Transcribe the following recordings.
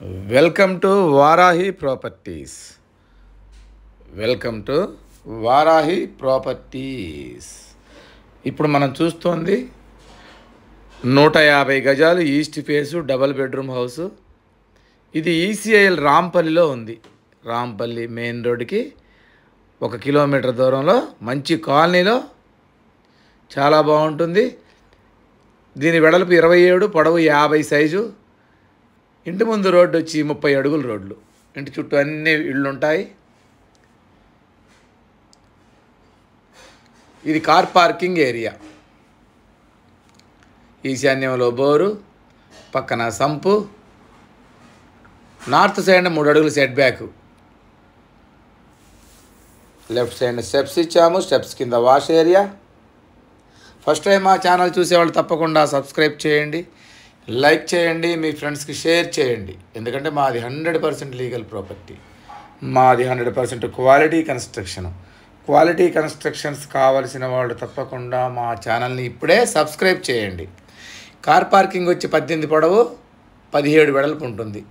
Welcome to Varahi properties. Welcome to Varahi properties. ఇప్పుడు మనం చూస్తోంది 150 గజాలు east face double bedroom house. ఇది ఈసీఐఎల్ రాంపల్లిలో ఉంది. రాంపల్లి మెయిన్ రోడ్డుకి 1 కిలోమీటర్ దూరంలో మంచి కాలనీలో చాలా బాగుంటుంది. దీని వెడల్పు 27, పొడవు 50 సైజు. ఇంటి ముందు రోడ్డు వచ్చి 30 అడుగుల రోడ్లు. ఇంటి చుట్టూ అన్ని ఇళ్ళు ఉంటాయి. ఇది కార్ పార్కింగ్ ఏరియా. ఈశాన్యంలో బోరు, పక్కన సంపు, నార్త్ సైడ్ 3 అడుగులు set back, left side steps ఇచ్చాము. స్టెప్స్ కింద వాష్ ఏరియా. ఫస్ట్ టైం మా ఛానల్ చూసేవాళ్ళు తప్పకుండా సబ్స్క్రైబ్ చేయండి, లైక్ చేయండి, మీ ఫ్రెండ్స్కి షేర్ చేయండి. ఎందుకంటే మాది 100% లీగల్ ప్రాపర్టీ, మాది 100% క్వాలిటీ కన్స్ట్రక్షన్. క్వాలిటీ కన్స్ట్రక్షన్స్ కావలసిన వాళ్ళు తప్పకుండా మా ఛానల్ని ఇప్పుడే సబ్స్క్రైబ్ చేయండి. కార్ పార్కింగ్ వచ్చి 18 పొడవు, 17 వెడల్పు ఉంటుంది.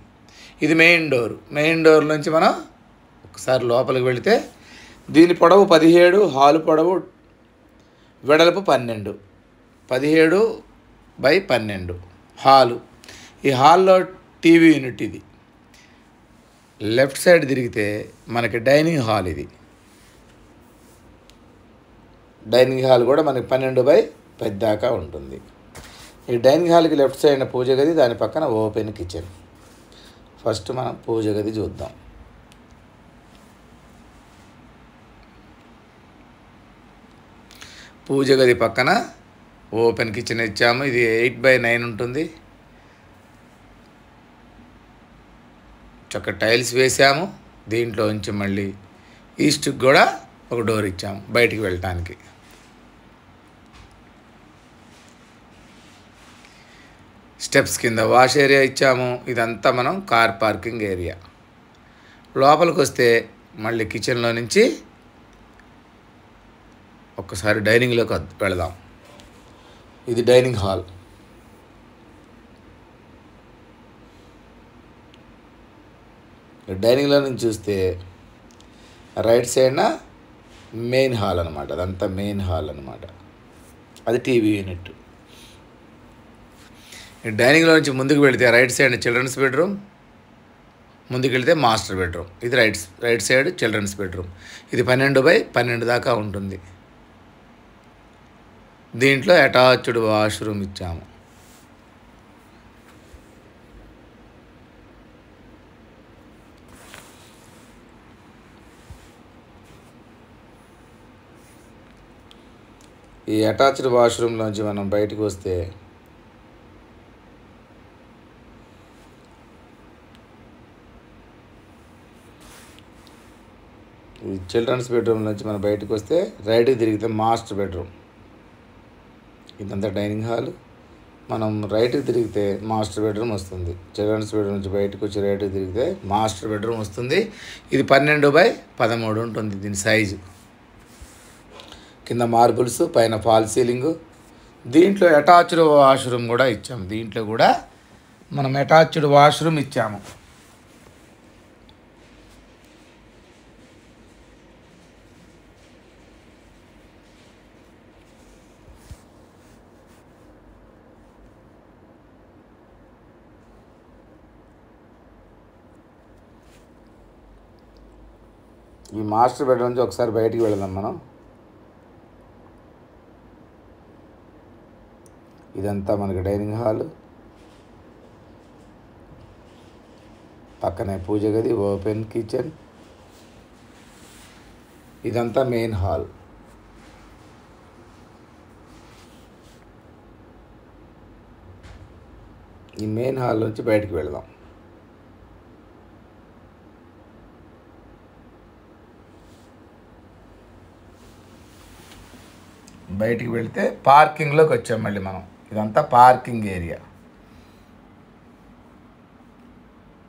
ఇది మెయిన్ డోర్. మెయిన్ డోర్ నుంచి మనం ఒకసారి లోపలికి వెళితే దీని పొడవు 17, హాలు పొడవు వెడల్పు 12, 17/12 హాలు. ఈ హాల్లో టీవీ యూనిట్. ఇది లెఫ్ట్ సైడ్ తిరిగితే మనకి డైనింగ్ హాల్. ఇది డైనింగ్ హాల్ కూడా మనకి 12/10 దాకా ఉంటుంది. ఈ డైనింగ్ హాల్కి లెఫ్ట్ సైడ్ పూజ గది, దాని పక్కన ఓపెన్ కిచెన్. ఫస్ట్ మనం పూజ గది చూద్దాం. పూజ గది పక్కన ఓపెన్ కిచెన్ ఇచ్చాము. ఇది 8/9 ఉంటుంది. చక్క టైల్స్ వేసాము. దీంట్లో నుంచి మళ్ళీ ఈస్ట్కి కూడా ఒక డోర్ ఇచ్చాము బయటికి వెళ్ళటానికి. స్టెప్స్ కింద వాష్ ఏరియా ఇచ్చాము. ఇదంతా మనం కార్ పార్కింగ్ ఏరియా. లోపలికి వస్తే మళ్ళీ కిచెన్లో నుంచి ఒక్కసారి డైనింగ్లోకి వెళదాం. ఇది డైనింగ్ హాల్. డైనింగ్లో నుంచి చూస్తే రైట్ సైడ్న మెయిన్ హాల్ అనమాట. అదంతా మెయిన్ హాల్ అనమాట. అది టీవీ యూనిట్. డైనింగ్లో నుంచి ముందుకు వెళితే రైట్ సైడ్ చిల్డ్రన్స్ బెడ్రూమ్, ముందుకు వెళితే మాస్టర్ బెడ్రూమ్. ఇది రైట్ సైడ్ చిల్డ్రన్స్ బెడ్రూమ్. ఇది 12/12 దాకా ఉంటుంది. దీంట్లో అటాచ్డ్ వాష్రూమ్ ఇచ్చాము. ఈ అటాచ్డ్ వాష్రూమ్లోంచి మనం బయటకు వస్తే ఈ చిల్డ్రన్స్ బెడ్రూమ్ నుంచి మనం బయటకు వస్తే రైట్కి తిరిగితే మాస్టర్ బెడ్రూమ్. ఇదంతా డైనింగ్ హాల్. మనం రైట్కి తిరిగితే మాస్టర్ బెడ్రూమ్ వస్తుంది. చిల్డ్రన్స్ బెడ్రూమ్ నుంచి బయటకు వచ్చి రైట్కి తిరిగితే మాస్టర్ బెడ్రూమ్ వస్తుంది. ఇది 12/13 ఉంటుంది దీని సైజు. కింద మార్బుల్స్, పైన ఫాల్ సీలింగు. దీంట్లో అటాచ్డ్ వాష్రూమ్ కూడా ఇచ్చాము. దీంట్లో కూడా మనం అటాచ్డ్ వాష్రూమ్ ఇచ్చాము. ఈ మాస్టర్ బెడ్రూమ్ నుంచి ఒకసారి బయటికి వెళదాం మనం. ఇదంతా మనకి డైనింగ్ హాల్. పక్కనే పూజ గది, ఓపెన్ కిచెన్. ఇదంతా మెయిన్ హాల్. ఈ మెయిన్ హాల్ నుంచి బయటికి వెళదాం. బయటికి వెళితే పార్కింగ్లోకి వచ్చాం మళ్ళీ మనం. ఇదంతా పార్కింగ్ ఏరియా.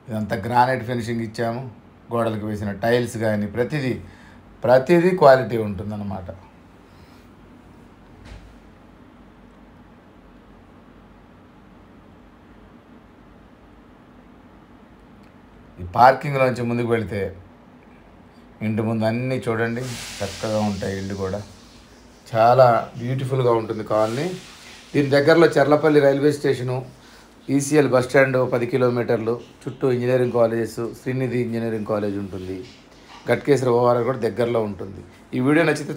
ఇదంతా గ్రానైట్ ఫినిషింగ్ ఇచ్చాము. గోడలకు వేసిన టైల్స్ కానీ ప్రతిదీ క్వాలిటీ ఉంటుందన్నమాట. ఈ పార్కింగ్లోంచి ముందుకు వెళితే ఇంటి ముందు అన్నీ చూడండి చక్కగా ఉంటాయి. ఇల్లు కూడా చాలా బ్యూటిఫుల్గా ఉంటుంది కాలనీ. దీని దగ్గరలో Cherlapalli railway station, ECL bus stand 10 కిలోమీటర్లు, చుట్టూ engineering colleges, Srinidhi engineering college ఉంటుంది, గట్కేశ్వర ఓఆర్ కూడా దగ్గరలో ఉంటుంది. ఈ వీడియో నచ్చితే